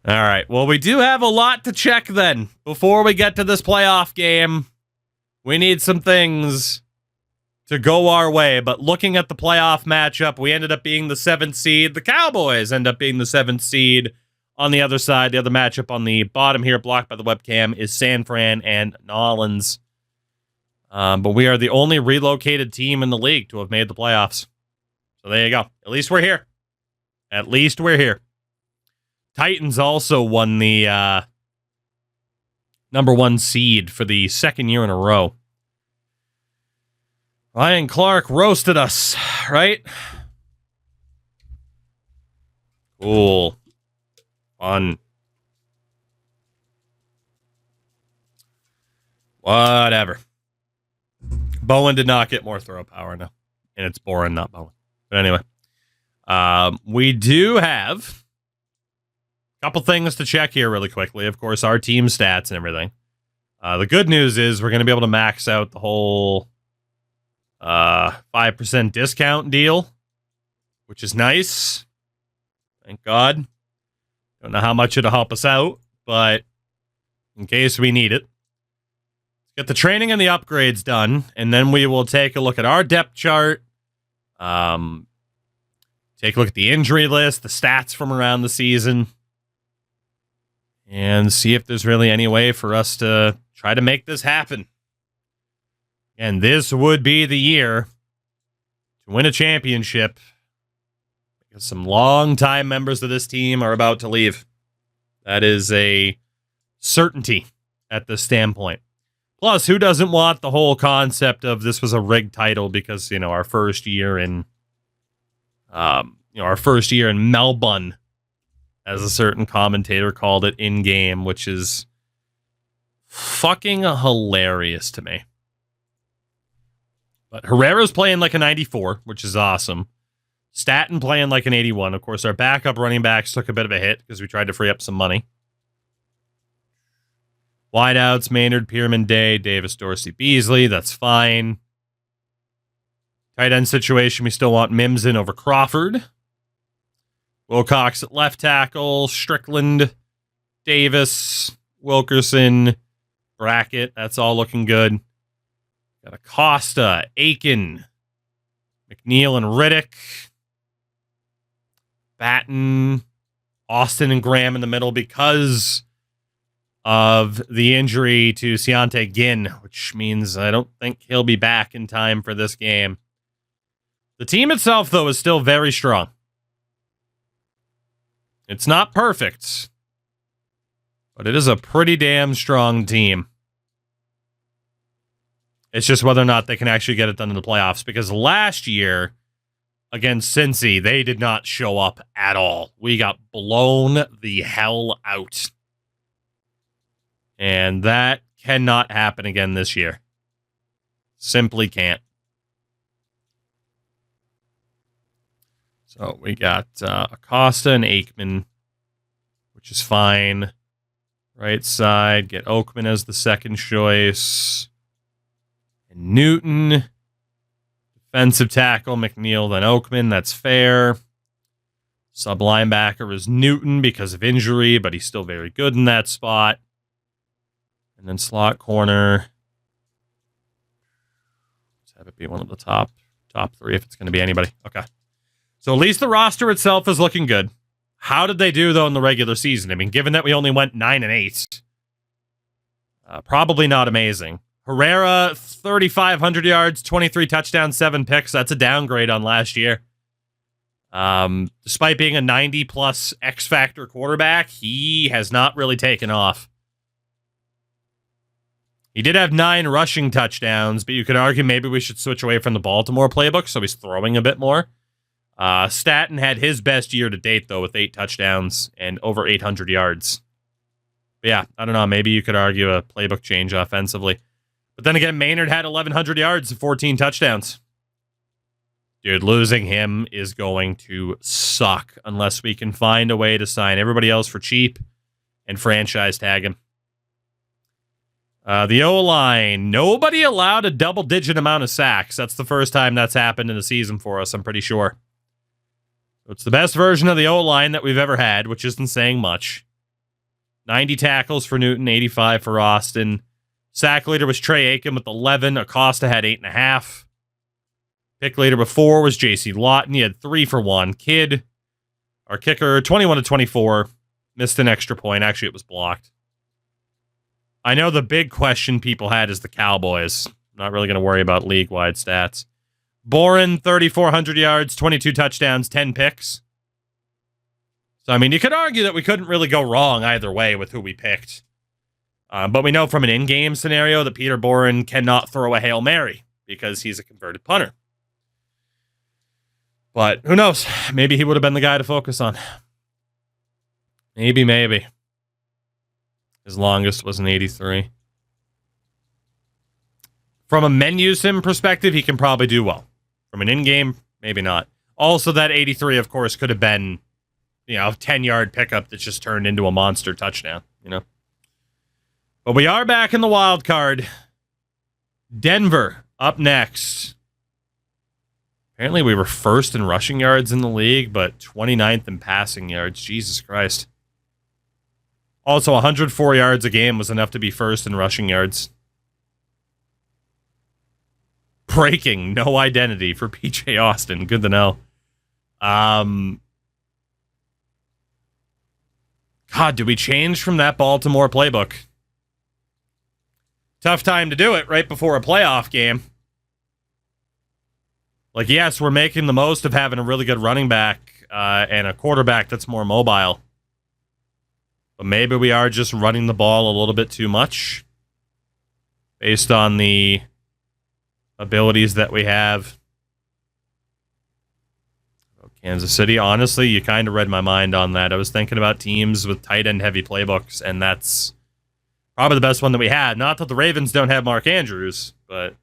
All right. Well, we do have a lot to check then. Before we get to this playoff game, we need some things to go our way. But looking at the playoff matchup, we ended up being the 7th seed. The Cowboys end up being the 7th seed. On the other side, the other matchup on the bottom here, blocked by the webcam, is San Fran and Nolans. But we are the only relocated team in the league to have made the playoffs. So there you go. At least we're here. At least we're here. Titans also won the number 1 seed for the 2nd year in a row. Ryan Clark roasted us, right? Cool. Fun. Whatever. Bowen did not get more throw power, no. And it's Boren, not Bowen. But anyway. We do have a couple things to check here really quickly. Of course, our team stats and everything. The good news is we're going to be able to max out the whole 5% discount deal, which is nice. Thank God. Don't know how much it'll help us out, but in case we need it. Get the training and the upgrades done, and then we will take a look at our depth chart. Take a look at the injury list, the stats from around the season, and see if there's really any way for us to try to make this happen. And this would be the year to win a championship, because some long-time members of this team are about to leave. That is a certainty at this standpoint. Plus, who doesn't want the whole concept of this was a rigged title because, our first year in, our first year in Melbourne, as a certain commentator called it in-game, which is fucking hilarious to me. But Herrera's playing like a 94, which is awesome. Statton playing like an 81. Of course, our backup running backs took a bit of a hit because we tried to free up some money. Wideouts, Maynard, Pierman, Day, Davis, Dorsey, Beasley. That's fine. Tight end situation, we still want Mims in over Crawford. Wilcox at left tackle. Strickland, Davis, Wilkerson, Brackett. That's all looking good. Got Acosta, Aiken, McNeil and Riddick. Batten, Austin and Graham in the middle because of the injury to Siante Ginn, which means I don't think he'll be back in time for this game. The team itself, though, is still very strong. It's not perfect, but it is a pretty damn strong team. It's just whether or not they can actually get it done in the playoffs, because last year against Cincy, they did not show up at all. We got blown the hell out. And that cannot happen again this year. Simply can't. So we got Acosta and Aikman, which is fine. Right side, get Oakman as the second choice. And Newton. Defensive tackle, McNeil, then Oakman. That's fair. Sub linebacker is Newton because of injury, but he's still very good in that spot. And then slot corner. Let's have it be one of the top 3 if it's going to be anybody. Okay. So at least the roster itself is looking good. How did they do, though, in the regular season? I mean, given that we only went 9-8, probably not amazing. Herrera, 3,500 yards, 23 touchdowns, 7 picks. That's a downgrade on last year. Despite being a 90-plus X-Factor quarterback, he has not really taken off. He did have 9 rushing touchdowns, but you could argue maybe we should switch away from the Baltimore playbook, so he's throwing a bit more. Statton had his best year to date, though, with 8 touchdowns and over 800 yards. But yeah, I don't know. Maybe you could argue a playbook change offensively. But then again, Maynard had 1,100 yards and 14 touchdowns. Dude, losing him is going to suck unless we can find a way to sign everybody else for cheap and franchise tag him. The O-line, nobody allowed a double-digit amount of sacks. That's the first time that's happened in the season for us, I'm pretty sure. So it's the best version of the O-line that we've ever had, which isn't saying much. 90 tackles for Newton, 85 for Austin. Sack leader was Trey Aiken with 11. Acosta had 8.5. Pick leader before was J.C. Lawton. He had 3 for 1. Kidd, our kicker, 21-24. Missed an extra point. Actually, it was blocked. I know the big question people had is the Cowboys. Not really going to worry about league-wide stats. Boren, 3,400 yards, 22 touchdowns, 10 picks. So, I mean, you could argue that we couldn't really go wrong either way with who we picked. But we know from an in-game scenario that Peter Boren cannot throw a Hail Mary because he's a converted punter. But who knows? Maybe he would have been the guy to focus on. Maybe. His longest was an 83. From a menu sim perspective, he can probably do well. From an in-game, maybe not. Also, that 83, of course, could have been, a 10-yard pickup that just turned into a monster touchdown, But we are back in the wild card. Denver up next. Apparently, we were first in rushing yards in the league, but 29th in passing yards. Jesus Christ. Also, 104 yards a game was enough to be first in rushing yards. Breaking, no identity for PJ Austin. Good to know. God, did we change from that Baltimore playbook? Tough time to do it right before a playoff game. Like, yes, we're making the most of having a really good running back and a quarterback that's more mobile. But maybe we are just running the ball a little bit too much based on the abilities that we have. Kansas City, honestly, you kind of read my mind on that. I was thinking about teams with tight end heavy playbooks, and that's probably the best one that we had. Not that the Ravens don't have Mark Andrews, but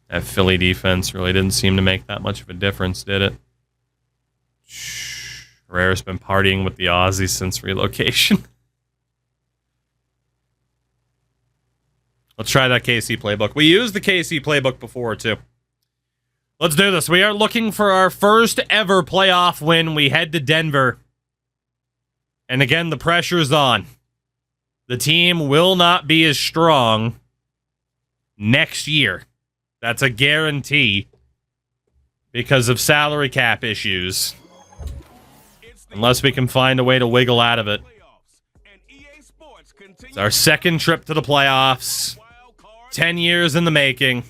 that Philly defense really didn't seem to make that much of a difference, did it? Herrera's been partying with the Aussies since relocation. Let's try that KC playbook. We used the KC playbook before, too. Let's do this. We are looking for our first ever playoff win. We head to Denver. And again, the pressure's on. The team will not be as strong next year. That's a guarantee because of salary cap issues. Unless we can find a way to wiggle out of it. It's our second trip to the playoffs. 10 years in the making.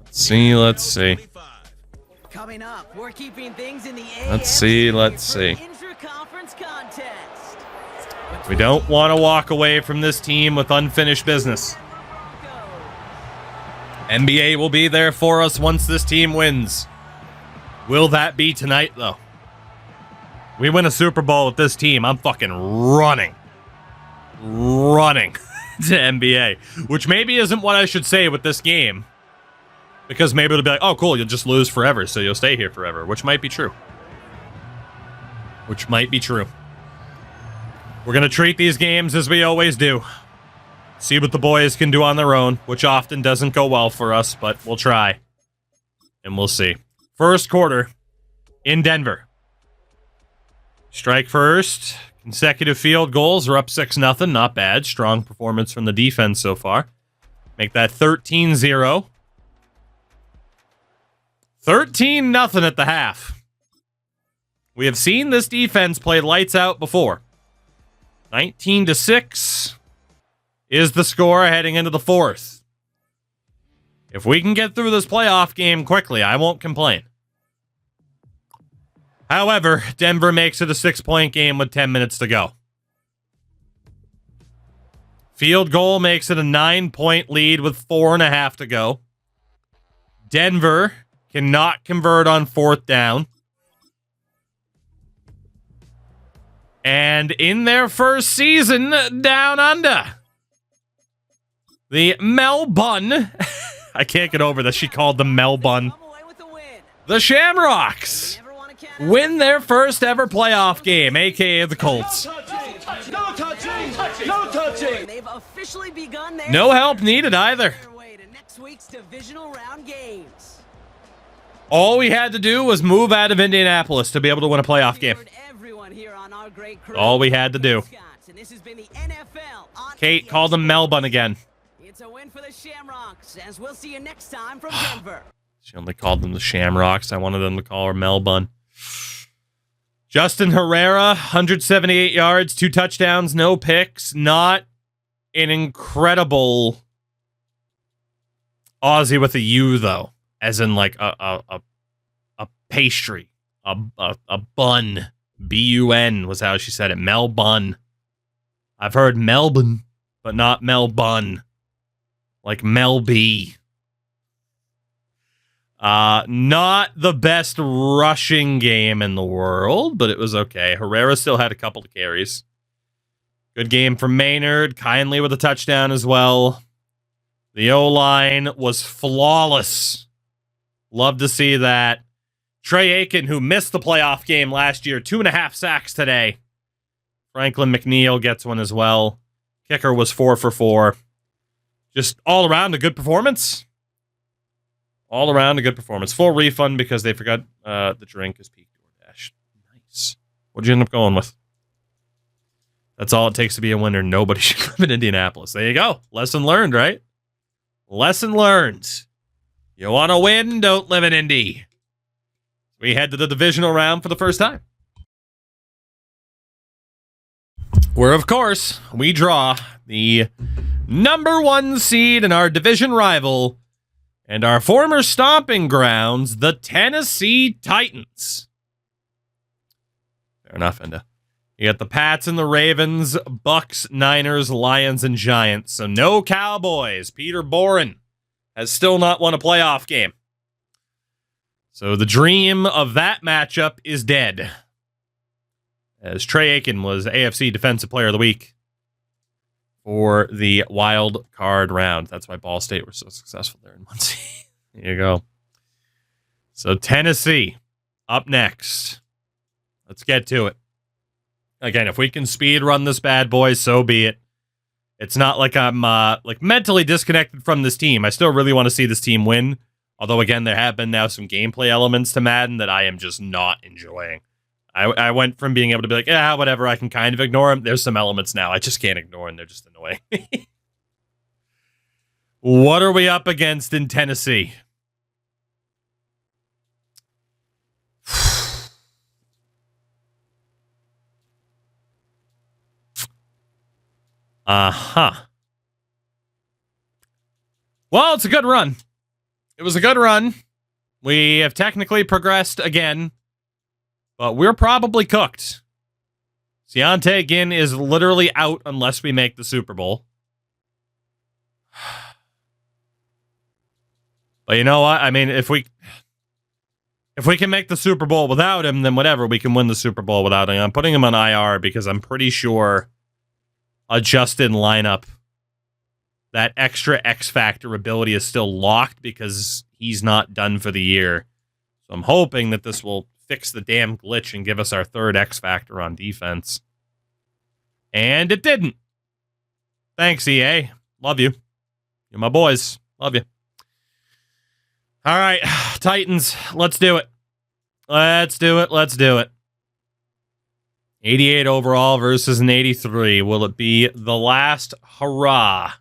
Let's see. Coming up, we're keeping things in the Let's see. We don't want to walk away from this team with unfinished business. NBA will be there for us once this team wins. Will that be tonight, though? We win a Super Bowl with this team, I'm fucking running to NBA, which maybe isn't what I should say with this game, because maybe it'll be like, oh, cool, you'll just lose forever, so you'll stay here forever, which might be true. We're going to treat these games as we always do. See what the boys can do on their own, which often doesn't go well for us, but we'll try. And we'll see. First quarter in Denver. Strike first. Consecutive field goals are up 6-0. Not bad. Strong performance from the defense so far. Make that 13-0. 13-0 at the half. We have seen this defense play lights out before. 19-6 is the score heading into the fourth. If we can get through this playoff game quickly, I won't complain. However, Denver makes it a 6-point game with 10 minutes to go. Field goal makes it a 9-point lead with 4.5 to go. Denver cannot convert on fourth down. And in their first season down under, the Melbourne, I can't get over that she called the Melbourne, the Shamrocks win their first ever playoff game, a.k.a. the Colts. No help needed either. next week's divisional round games. All we had to do was move out of Indianapolis to be able to win a playoff game. All we had to do. Kate called them Melbourne again. It's a win for the Shamrocks, as we'll see you next time from Denver. She only called them the Shamrocks. I wanted them to call her Melbourne. Justin Herrera, 178 yards, 2 touchdowns, no picks. Not an incredible Aussie with a U, though. As in, like, a pastry. A bun. B-U-N was how she said it. Melbourne. I've heard Melbourne, but not Melbourne. Like Mel B. Not the best rushing game in the world, but it was okay. Herrera still had a couple of carries. Good game from Maynard. Kindly with a touchdown as well. The O-line was flawless. Love to see that. Trey Aiken, who missed the playoff game last year, 2.5 sacks today. Franklin McNeil gets one as well. Kicker was 4 for 4. Just all around a good performance. All around a good performance. Full refund because they forgot the drink is peak DoorDash. Nice. What'd you end up going with? That's all it takes to be a winner. Nobody should live in Indianapolis. There you go. Lesson learned, right? Lesson learned. You want to win? Don't live in Indy. We head to the divisional round for the first time. Where, of course, we draw the number 1 seed in our division rival and our former stomping grounds, the Tennessee Titans. Fair enough, Enda. You got the Pats and the Ravens, Bucks, Niners, Lions, and Giants. So no Cowboys. Peter Boren has still not won a playoff game. So the dream of that matchup is dead. As Trey Aiken was AFC Defensive Player of the Week for the wild card round. That's why Ball State were so successful there in Muncie. There you go. So Tennessee up next. Let's get to it. Again, if we can speed run this bad boy, so be it. It's not like I'm like mentally disconnected from this team. I still really want to see this team win. Although, again, there have been now some gameplay elements to Madden that I am just not enjoying. I went from being able to be like, yeah, whatever, I can kind of ignore them. There's some elements now I just can't ignore, and they're just annoying. What are we up against in Tennessee? Well, it's a good run. It was a good run. We have technically progressed again, but we're probably cooked. Deontay Ginn is literally out unless we make the Super Bowl. But you know what? I mean, if we can make the Super Bowl without him, then whatever. We can win the Super Bowl without him. I'm putting him on IR because I'm pretty sure a Justin lineup, that extra X Factor ability is still locked because he's not done for the year. So I'm hoping that this will fix the damn glitch and give us our 3rd X Factor on defense. And it didn't. Thanks, EA. Love you. You're my boys. Love you. All right, Titans, let's do it. Let's do it. Let's do it. 88 overall versus an 83. Will it be the last hurrah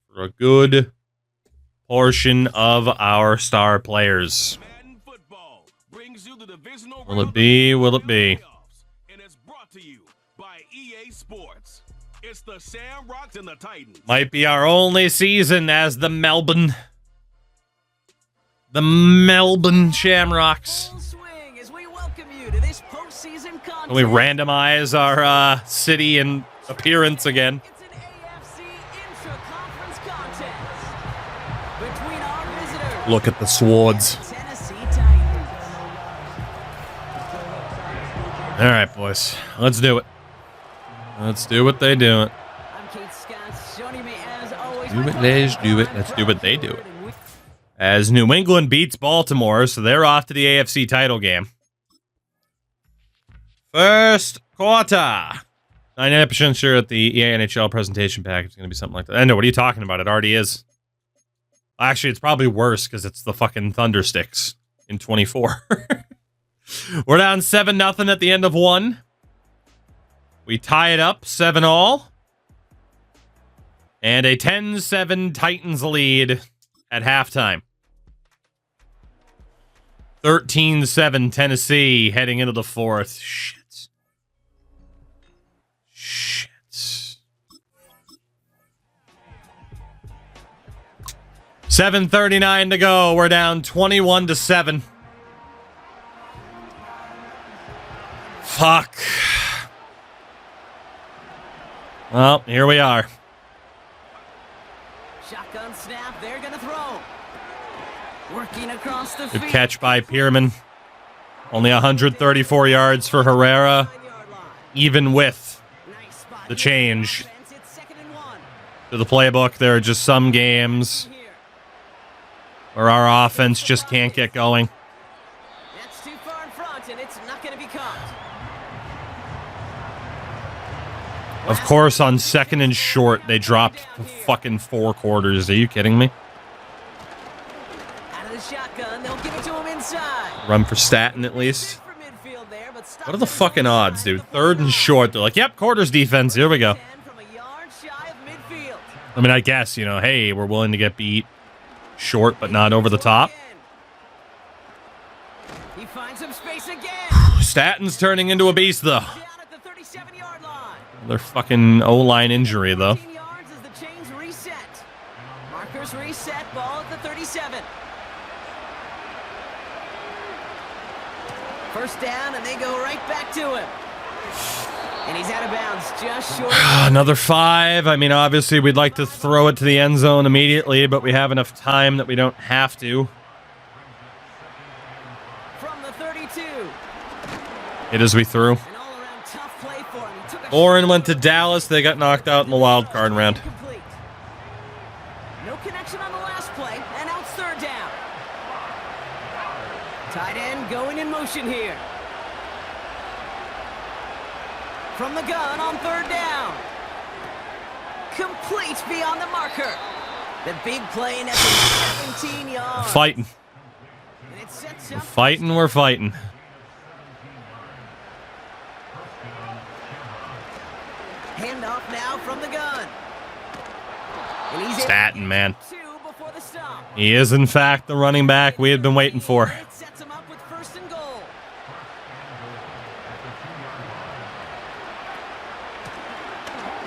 for a good portion of our star players? Will it be? Will it be? And it's brought to you by EA Sports. It's the Shamrocks and the Titans. Might be our only season as the Melbourne Shamrocks. Can we randomize our city and appearance again? It's an AFC intra-conference contest between our visitors. Look at the swords. Tennessee Titans. All right, boys. Let's do it. Let's do what they do it. I'm Kate Scott. Joining me as always. Do it, let's do it. Let's do what they do it. As New England beats Baltimore, so they're off to the AFC title game. First quarter. 99% sure that the EA NHL presentation package is going to be something like that. I know, what are you talking about? It already is. Actually, it's probably worse because it's the fucking Thundersticks in 24. We're down 7-0 at the end of one. We tie it up 7-all. And a 10-7 Titans lead at halftime. 13-7 Tennessee heading into the fourth. Shit. 7:39 to go. We're down 21-7. Fuck. Well, here we are. Shotgun snap. They're gonna throw. Working across the Good field. catch by Pierman. Only 134 yards for Herrera, even with Nice spot the here. change It's 2nd and 1. to the playbook. There are just some games Here. where our offense just can't get going. That's too far in front, and it's not gonna be caught. Of course, on 2nd and short, they dropped fucking 4 quarters. Are you kidding me? Out of the shotgun, they'll give it to him inside. Run for Staten at least. For midfield there, but What are the fucking odds, dude? 3rd and short. They're like, yep, quarters defense. Here we go. 10 from a yard shy of midfield. I mean, I guess, you know, hey, we're willing to get beat short, but not over the top. He finds some space again. Staten's turning into a beast, though. Down at the 37-yard line. Another fucking O-line injury, though. 15 yards as the chains reset. Markers reset. Ball at the 37. First down, and they go right back to him. And he's out of bounds, just short. Another 5. I mean, obviously, we'd like to throw it to the end zone immediately, but we have enough time that we don't have to. From the 32. It as we threw. An all-around tough play for him. He took a Oren went to Dallas. They got knocked out in the wild card round. Complete. No connection on the last play, and now it's 3rd down. Tight end going in motion here. From the gun on 3rd down. Complete beyond the marker. The big play in at the 17 yards. Fighting. And it sets We're up fighting. We're fighting. handoff now from the gun. And he's Staten, man. 2 before the stop. He is, in fact, the running back we had been waiting for. It sets him up with 1st and goal.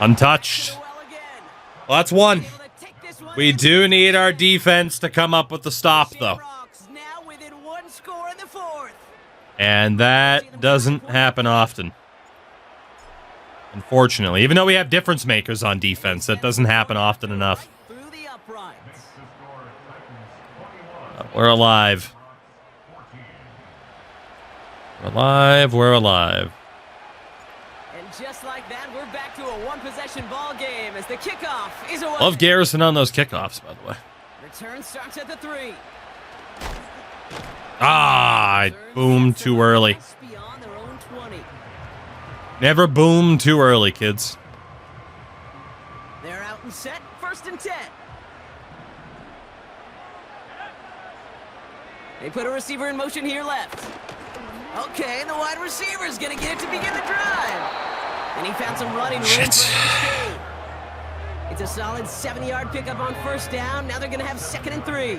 Untouched. Well again. Well, that's one. Able to take this one We in. do need our defense to come up with the stop, though. Shamrocks now within 1 score in the 4th. And that doesn't happen often. Unfortunately. Even though we have difference makers on defense, that doesn't happen often enough. Through the uprights. We're alive. We're alive. We're alive. And just like that, we're back to a 1-possession ball game as the kickoff is away. Love Garrison on those kickoffs, by the way. Return starts at the 3. Ah, I boomed too early. Beyond their own 20. Never boom too early, kids. They're out and set. 1st and 10. They put a receiver in motion here left. Okay, the wide receiver is going to get it to begin the drive. And he found some running room for Shit. an escape. It's a solid 7-yard pickup on 1st down. Now they're going to have 2nd and 3.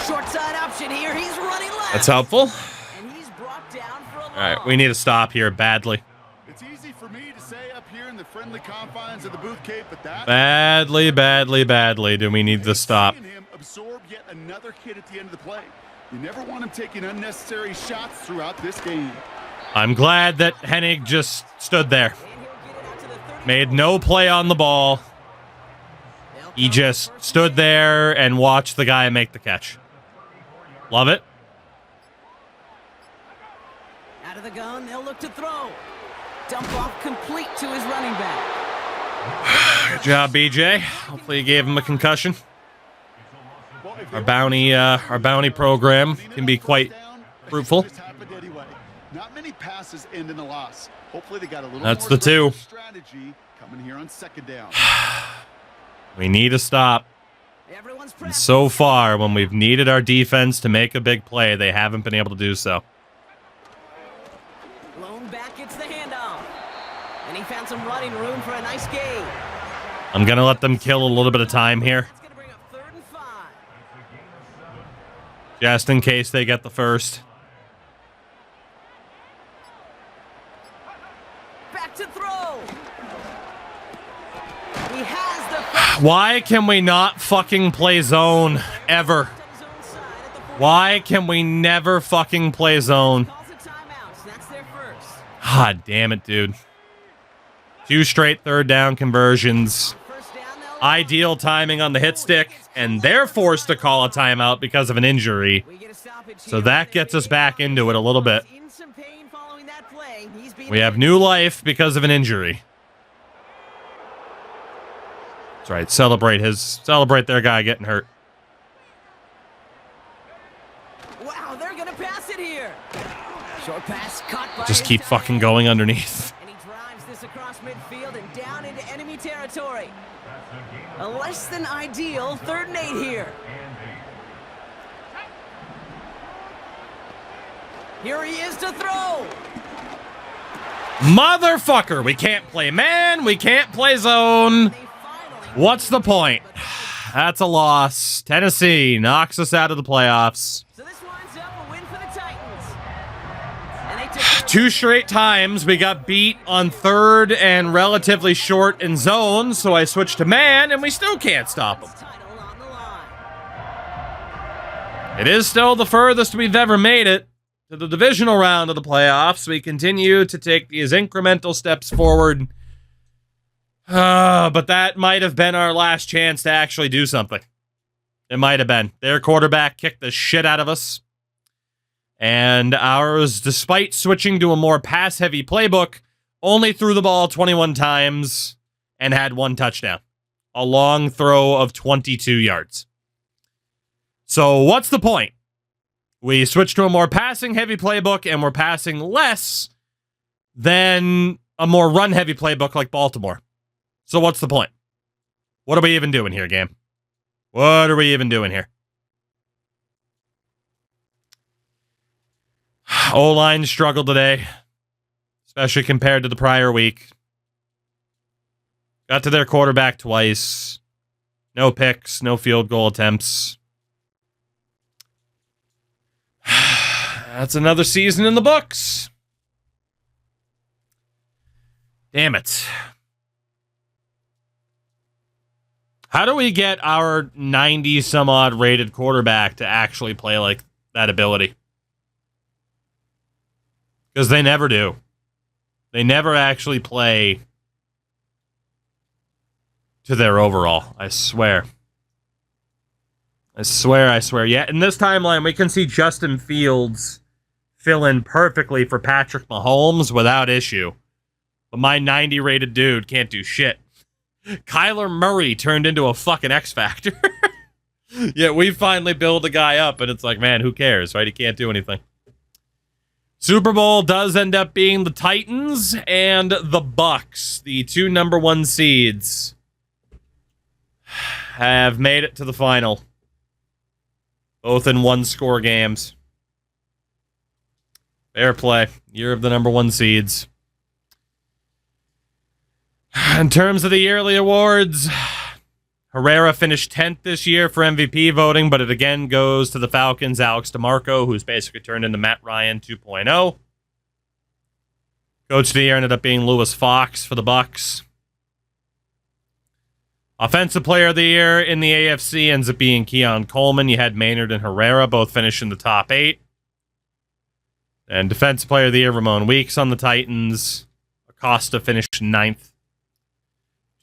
Short side option here. He's running left. That's helpful. And he's brought down for a All right, loss. we need to stop here badly. It's easy for me to say up here in the friendly confines of the Booth Cape, but that Badly, badly, badly do we need to stop. seeing him absorb yet another hit at the end of the play. You never want him taking unnecessary shots throughout this game. I'm glad that Hennig just stood there. And he'll get it out to the 30. Made no play on the ball. They'll He come just first stood and there and watched the guy make the catch. Love it. out of the gun. They'll look to throw. Dump off complete to his running back. Good job, BJ. Hopefully you gave him a concussion. Well, if Our they bounty program can be quite touchdown, fruitful. this happened anyway. Not many passes end in a loss. Hopefully they got a little That's more the two. strategy Coming here on second down. We need to stop. Everyone's And so far, when we've needed our defense to make a big play, they haven't been able to do so. Lone back gets the handoff. And he found some running room for a nice gain. I'm going to let them kill a little bit of time here, That's going to bring up 3rd and 5. just in case they get the first. Back to throw. He has the first Why can we not fucking play zone ever? on his own side at the 40. Why can we never fucking play zone? Calls a timeout. So that's their first. God damn it, dude. 2 straight third down conversions. First down, they'll Ideal timing on the hit stick, and they're forced to call a timeout because of an injury. We get a stoppage So here. that gets us back into it a little bit. In some pain following that play. He's being We have new life because of an injury. That's right. Celebrate their guy getting hurt. Wow, they're gonna pass it here. Short pass caught by Just his keep tight fucking end. going underneath. And he drives this across midfield and down into enemy territory. A less than ideal 3rd and 8 here. Here he is to throw. Motherfucker, we can't play man, we can't play zone. They finally What's the point? That's a loss. Tennessee knocks us out of the playoffs. So this winds up a win for the Titans. And they took 2 straight times we got beat on 3rd and relatively short in zone, so I switched to man, and we still can't stop them. title on the line. It is still the furthest we've ever made it to the divisional round of the playoffs. We continue to take these incremental steps forward. But that might have been our last chance to actually do something. It might have been. Their quarterback kicked the shit out of us. And ours, despite switching to a more pass-heavy playbook, only threw the ball 21 times and had 1 touchdown. A long throw of 22 yards. So what's the point? We switched to a more passing-heavy playbook, and we're passing less than a more run-heavy playbook like Baltimore. So what's the point? What are we even doing here, game? What are we even doing here? O-line struggled today, especially compared to the prior week. Got to their quarterback twice. No picks, no field goal attempts. That's another season in the books. Damn it. How do we get our 90-some-odd rated quarterback to actually play like that ability? Because they never do. They never actually play to their overall, I swear. I swear. Yeah, in this timeline, we can see Justin Fields fill in perfectly for Patrick Mahomes without issue. But my 90-rated dude can't do shit. Kyler Murray turned into a fucking X-Factor. Yeah, we finally build a guy up, and it's like, man, who cares, right? He can't do anything. Super Bowl does end up being the Titans and the Bucks. The 2 number 1 seeds have made it to the final. Both in 1-score games. Fair play. Year of the number 1 seeds. In terms of the yearly awards, Herrera finished 10th this year for MVP voting, but it again goes to the Falcons' Alex DeMarco, who's basically turned into Matt Ryan 2.0. Coach of the year ended up being Lewis Fox for the Bucks. Offensive player of the year in the AFC ends up being Keon Coleman. You had Maynard and Herrera both finish in the top 8. And defensive player of the year, Ramon Weeks on the Titans. Acosta finished 9th.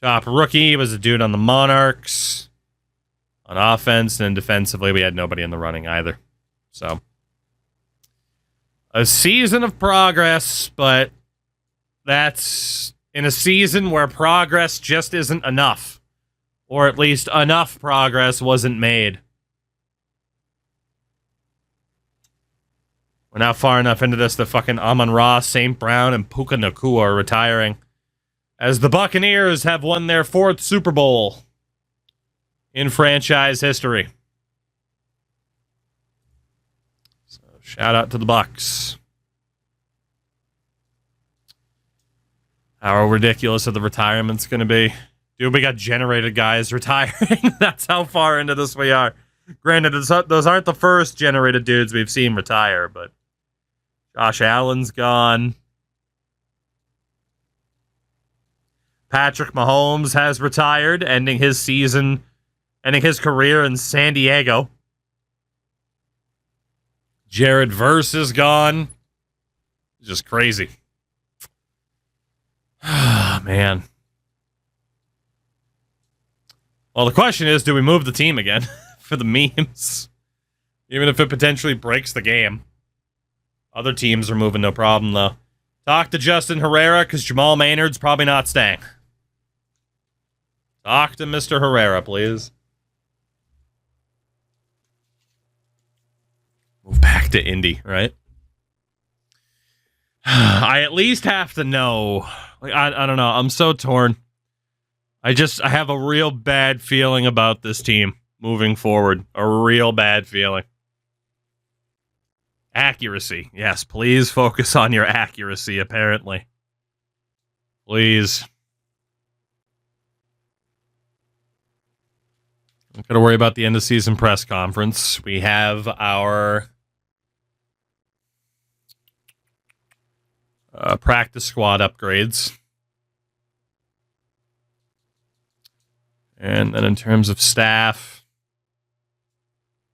Top rookie was a dude on the Monarchs. On offense, and defensively, we had nobody in the running either. So, a season of progress, but that's in a season where progress just isn't enough. Or at least enough progress wasn't made. We're now far enough into this that fucking Amon-Ra, St. Brown, and Puka Nacua are retiring. as the Buccaneers have won their 4th Super Bowl in franchise history. So shout out to the Bucs. How ridiculous are the retirements going to be? Dude, we got generated guys retiring. That's how far into this we are. Granted, those aren't the first generated dudes we've seen retire, but Josh Allen's gone. Patrick Mahomes has retired, ending his career in San Diego. Jared Verse is gone. Just crazy. Man. Well, the question is, do we move the team again for the memes? Even if it potentially breaks the game. Other teams are moving, no problem, though. Talk to Justin Herrera, because Jamal Maynard's probably not staying. Talk to Mr. Herrera, please. Move back to Indy, right? I at least have to know. Like, I don't know. I'm so torn. I have a real bad feeling about this team moving forward. A real bad feeling. Accuracy. Yes, please focus on your accuracy, apparently. Please. I'm going to worry about the end of season press conference. We have our practice squad upgrades. And then in terms of staff,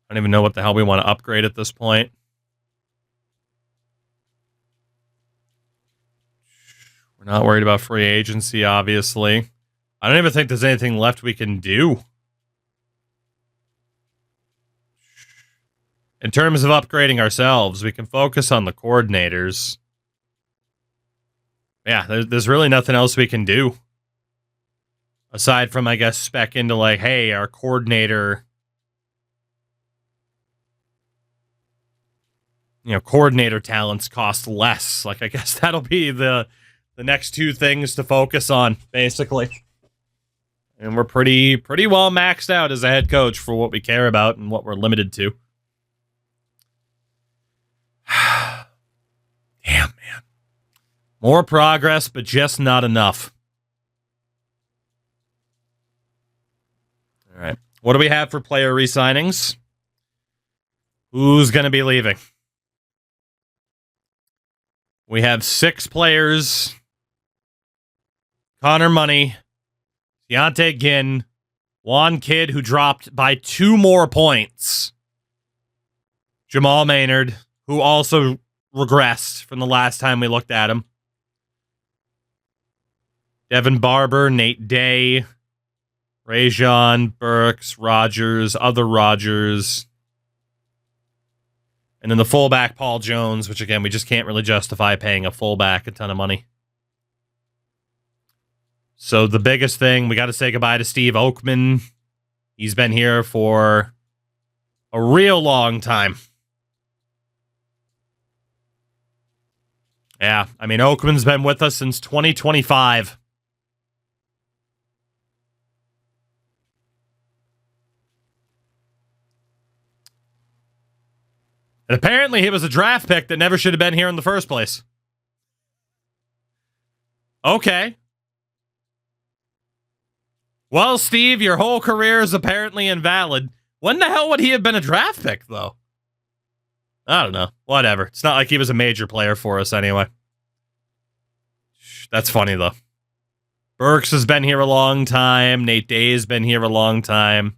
I don't even know what the hell we want to upgrade at this point. We're not worried about free agency, obviously. I don't even think there's anything left we can do. In terms of upgrading ourselves, we can focus on the coordinators. Yeah, there's really nothing else we can do. Aside from, I guess, spec into like, hey, our coordinator... coordinator talents cost less. Like, I guess that'll be the next two things to focus on, basically. And we're pretty well maxed out as a head coach for what we care about and what we're limited to. Damn, man. More progress, but just not enough. All right. What do we have for player re-signings? Who's going to be leaving? We have 6 players. Connor Money, Deontay Ginn, Juan Kidd, who dropped by 2 more points. Jamal Maynard, who also regressed from the last time we looked at him. Devin Barber, Nate Day, Rajon, Burks, Rogers, other Rogers. And then the fullback, Paul Jones, which, again, we just can't really justify paying a fullback a ton of money. So the biggest thing, we got to say goodbye to Steve Oakman. He's been here for a real long time. Yeah, I mean, Oakman's been with us since 2025. And apparently he was a draft pick that never should have been here in the first place. Okay. Well, Steve, your whole career is apparently invalid. When the hell would he have been a draft pick, though? I don't know. Whatever. It's not like he was a major player for us anyway. That's funny, though. Burks has been here a long time. Nate Day's been here a long time.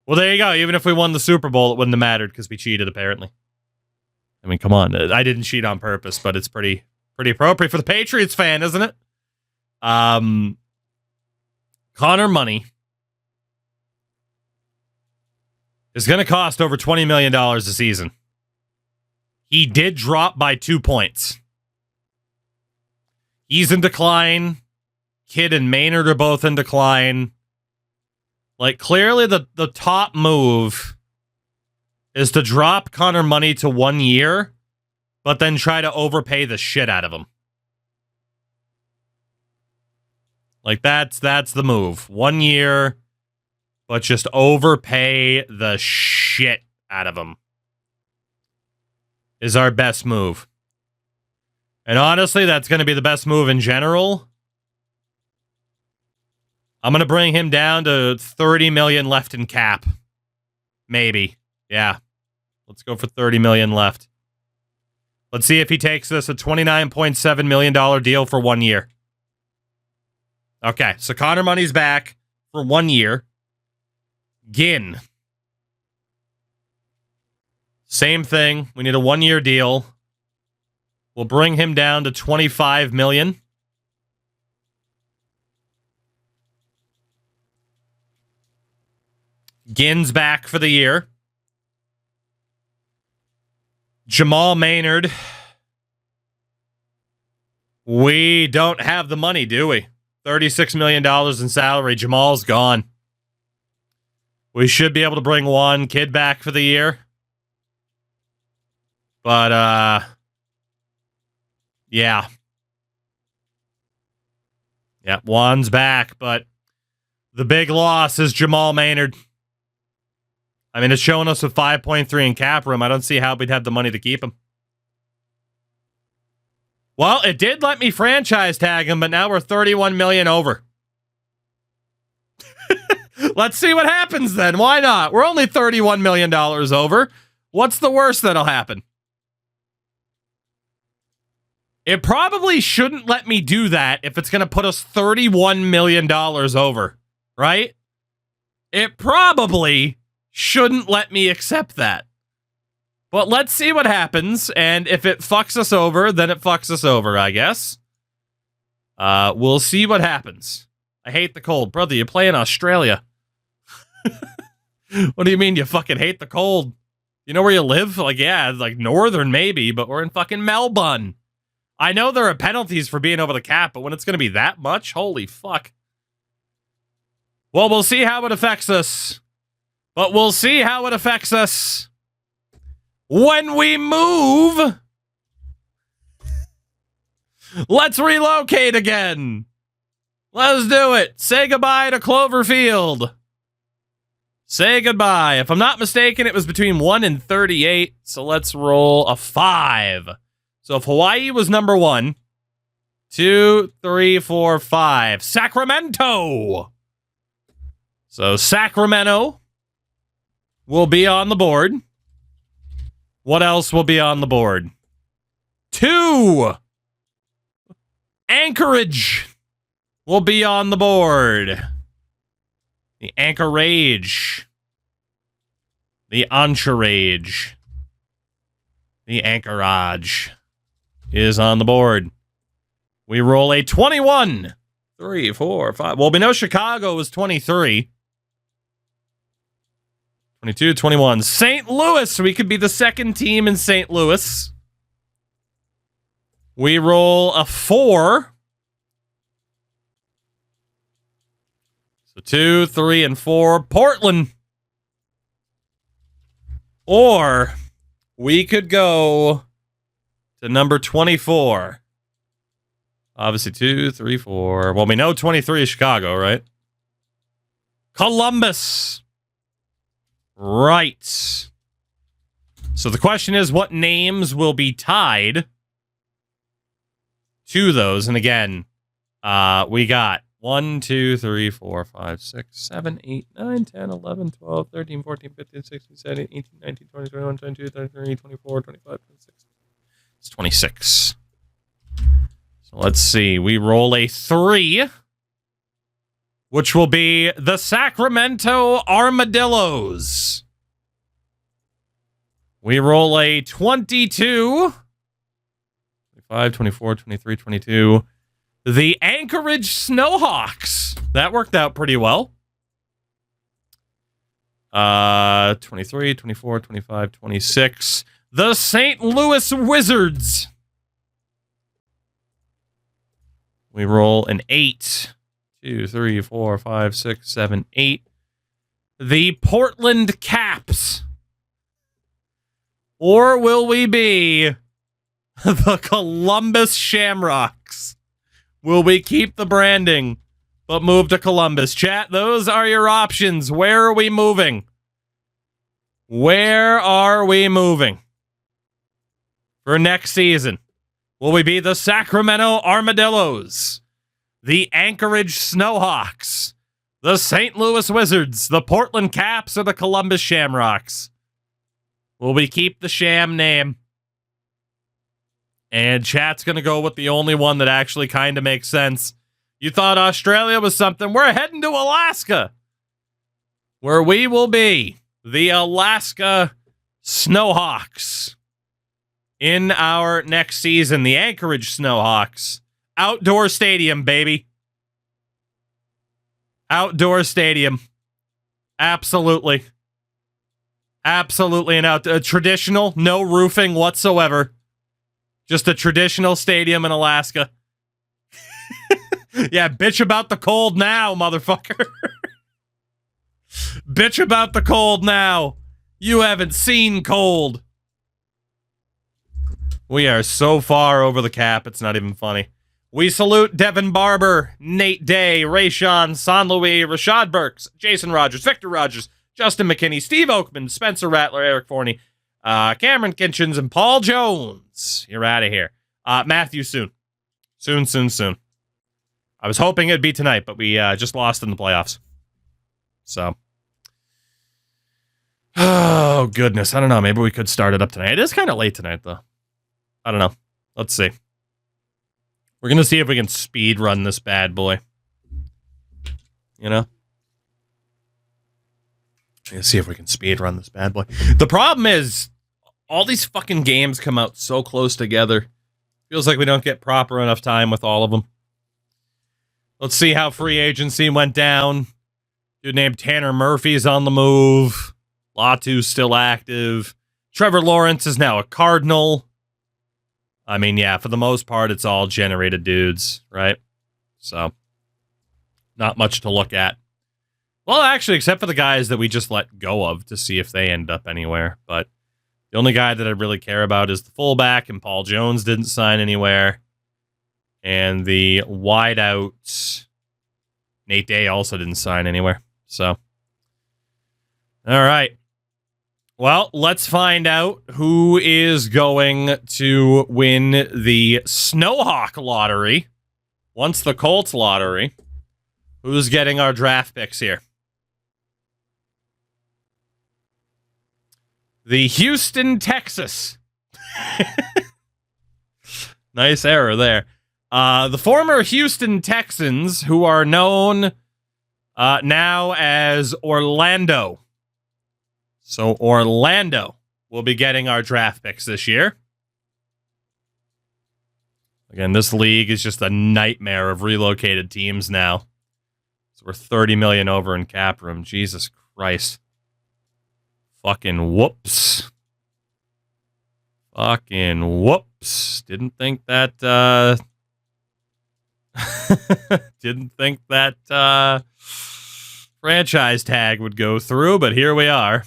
Well, there you go. Even if we won the Super Bowl, it wouldn't have mattered because we cheated, apparently. I mean, come on. I didn't cheat on purpose, but it's pretty appropriate for the Patriots fan, isn't it? Connor Money is going to cost over $20 million a season. He did drop by 2 points. He's in decline. Kidd and Maynard are both in decline. Like, clearly the top move is to drop Connor Money to 1 year, but then try to overpay the shit out of him. Like, that's the move. 1 year, but just overpay the shit out of him is our best move. And honestly, that's going to be the best move in general. I'm going to bring him down to 30 million left in cap. Maybe. Yeah. Let's go for 30 million left. Let's see if he takes this a $29.7 million deal for 1 year. Okay, so Connor Money's back for 1 year. Ginn. Same thing. We need a 1 year deal. We'll bring him down to 25 million. Ginn's back for the year. Jamal Maynard. We don't have the money, do we? $36 million in salary. Jamal's gone. We should be able to bring one kid back for the year. But, yeah. Yeah, Juan's back, but the big loss is Jamal Maynard. I mean, it's showing us a 5.3 in cap room. I don't see how we'd have the money to keep him. Well, it did let me franchise tag him, but now we're 31 million over. Let's see what happens then. Why not? We're only $31 million over. What's the worst that'll happen? It probably shouldn't let me do that if it's going to put us $31 million over, right? It probably shouldn't let me accept that. But let's see what happens, and if it fucks us over, then it fucks us over, I guess. We'll see what happens. I hate the cold. Brother, you play in Australia. What do you mean you fucking hate the cold? You know where you live? Like, yeah, like northern maybe, but we're in fucking Melbourne. I know there are penalties for being over the cap, but when it's going to be that much, holy fuck. Well, we'll see how it affects us. But we'll see how it affects us when we move. Let's relocate again. Let's do it. Say goodbye to Cloverfield. Say goodbye. If I'm not mistaken, it was between 1 and 38. So let's roll a 5. So if Hawaii was number 1, 2, 3, 4, 5. Sacramento. So Sacramento will be on the board. What else will be on the board? 2. Anchorage will be on the board. The Anchorage. The Entourage. The Anchorage is on the board. We roll a 21. 3, 4, 5. Well, we know Chicago was 23. 22, 21. St. Louis. We could be the second team in St. Louis. We roll a 4. So 2, 3, and 4. Portland. Or we could go to number 24. Obviously 2, 3, 4. Well, we know 23 is Chicago, right? Columbus. Right. So the question is, what names will be tied to those? And again, we got 1, 2, 3, 4, 5, 6, 7, 8, 9, 10, 11, 12, 13, 14, 15, 16, 17, 18, 19, 20, 21, 22, 23, 24, 25, 26. It's 26. So let's see. We roll a 3, which will be the Sacramento Armadillos. We roll a 22. 25, 24, 23, 22. The Anchorage Snowhawks. That worked out pretty well. 23, 24, 25, 26. The St. Louis Wizards. We roll an 8. 2, 3, 4, 5, 6, 7, 8. The Portland Caps. Or will we be the Columbus Shamrocks? Will we keep the branding but move to Columbus. Chat, those are your options. Where are we moving? Where are we moving for next season? Will we be the Sacramento Armadillos, the Anchorage Snowhawks, the St. Louis Wizards, the Portland Caps, or the Columbus Shamrocks? Will we keep the Sham name? And chat's going to go with the only one that actually kind of makes sense. You thought Australia was something. We're heading to Alaska, where we will be the Alaska Snowhawks in our next season. The Anchorage Snowhawks. Outdoor stadium, baby. Outdoor stadium. Absolutely. Absolutely a traditional, no roofing whatsoever. Just a traditional stadium in Alaska. Yeah, bitch about the cold now, motherfucker. Bitch about the cold now. You haven't seen cold. We are so far over the cap, it's not even funny. We salute Devin Barber, Nate Day, Rayshawn, San Louis, Rashad Burks, Jason Rogers, Victor Rogers, Justin McKinney, Steve Oakman, Spencer Rattler, Eric Forney, Cameron Kinchins, and Paul Jones. You're out of here. Matthew soon. Soon. I was hoping it'd be tonight, but we just lost in the playoffs. So. Oh, goodness. I don't know. Maybe we could start it up tonight. It is kind of late tonight, though. I don't know. Let's see. We're going to see if we can speed run this bad boy. You know? Let's see if we can speed run this bad boy. The problem is, all these fucking games come out so close together. Feels like we don't get proper enough time with all of them. Let's see how free agency went down. Dude named Tanner Murphy's on the move. Latu's still active. Trevor Lawrence is now a Cardinal. I mean, yeah, for the most part, it's all generated dudes, right? So, not much to look at. Well, actually, except for the guys that we just let go of to see if they end up anywhere. But the only guy that I really care about is the fullback, and Paul Jones didn't sign anywhere. And the wideout, Nate Day, also didn't sign anywhere. So, all right. Well, let's find out who is going to win the Snowhawk lottery. Once the Colts lottery. Who's getting our draft picks here? The Houston, Texas. Nice error there. The former Houston Texans, who are known now as Orlando. So Orlando will be getting our draft picks this year. Again, this league is just a nightmare of relocated teams now. So we're 30 million over in cap room. Jesus Christ. Fucking whoops. Fucking whoops. Didn't think that franchise tag would go through, but here we are.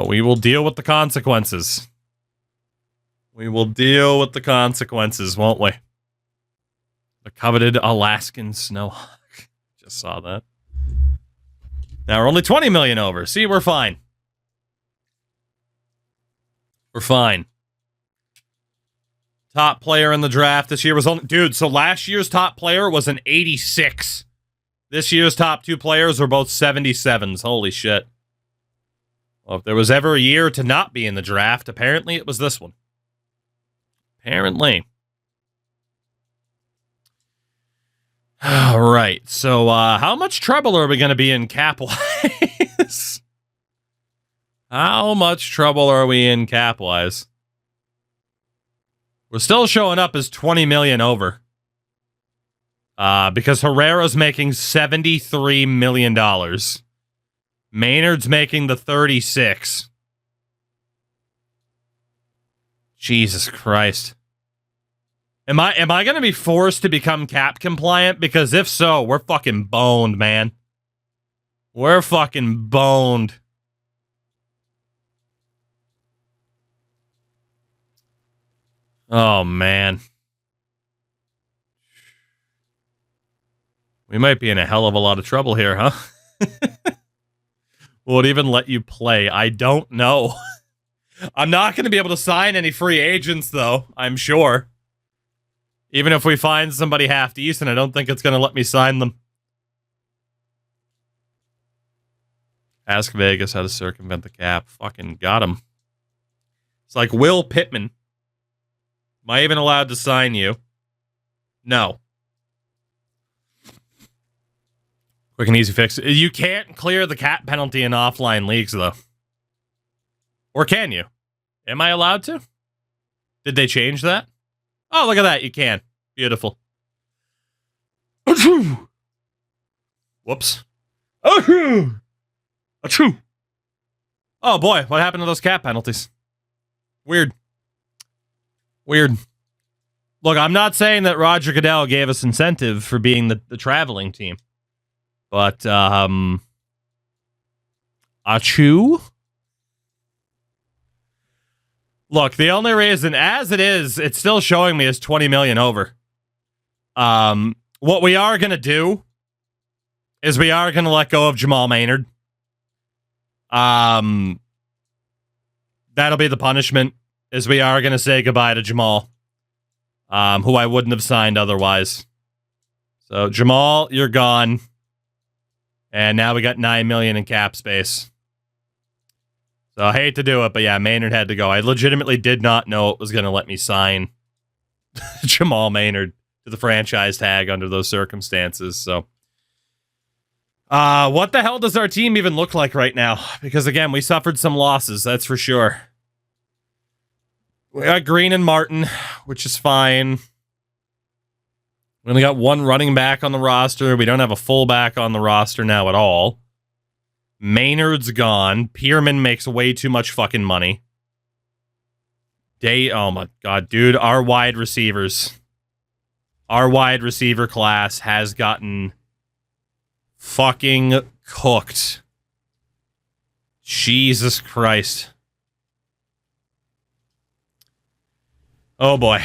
We will deal with the consequences. We will deal with the consequences, won't we? The coveted Alaskan Snowhawk. Just saw that. Now we're only 20 million over. See, we're fine. We're fine. Top player in the draft this year was only... Dude, so last year's top player was an 86. This year's top two players were both 77s. Holy shit. Well, if there was ever a year to not be in the draft, apparently it was this one. Apparently. All right. So, how much trouble are we going to be in cap-wise? How much trouble are we in cap-wise? We're still showing up as 20 million over. Because Herrera's making $73 million. Maynard's making the 36. Jesus Christ. Am I going to be forced to become cap compliant? Because if so, we're fucking boned, man. We're fucking boned. Oh, man. We might be in a hell of a lot of trouble here, huh? Will it even let you play? I don't know. I'm not going to be able to sign any free agents, though, I'm sure. Even if we find somebody half decent, I don't think it's going to let me sign them. Ask Vegas how to circumvent the cap. Fucking got him. It's like Will Pittman. Am I even allowed to sign you? No. Quick and easy fix. You can't clear the cap penalty in offline leagues, though. Or can you? Am I allowed to? Did they change that? Oh, look at that. You can. Beautiful. Whoops. Achoo! Oh, boy. What happened to those cap penalties? Weird. Weird. Look, I'm not saying that Roger Goodell gave us incentive for being the traveling team. But, achoo? Look, the only reason, as it is, it's still showing me is 20 million over. What we are going to do is we are going to let go of Jamal Maynard. That'll be the punishment, is we are going to say goodbye to Jamal, who I wouldn't have signed otherwise. So, Jamal, you're gone. And now we got 9 million in cap space. So I hate to do it, but yeah, Maynard had to go. I legitimately did not know it was going to let me sign Jamal Maynard to the franchise tag under those circumstances. So, what the hell does our team even look like right now? Because again, we suffered some losses, that's for sure. We got Green and Martin, which is fine. We only got one running back on the roster. We don't have a fullback on the roster now at all. Maynard's gone. Pearman makes way too much fucking money. Oh my god, dude. Our wide receiver class has gotten fucking cooked. Jesus Christ. Oh boy.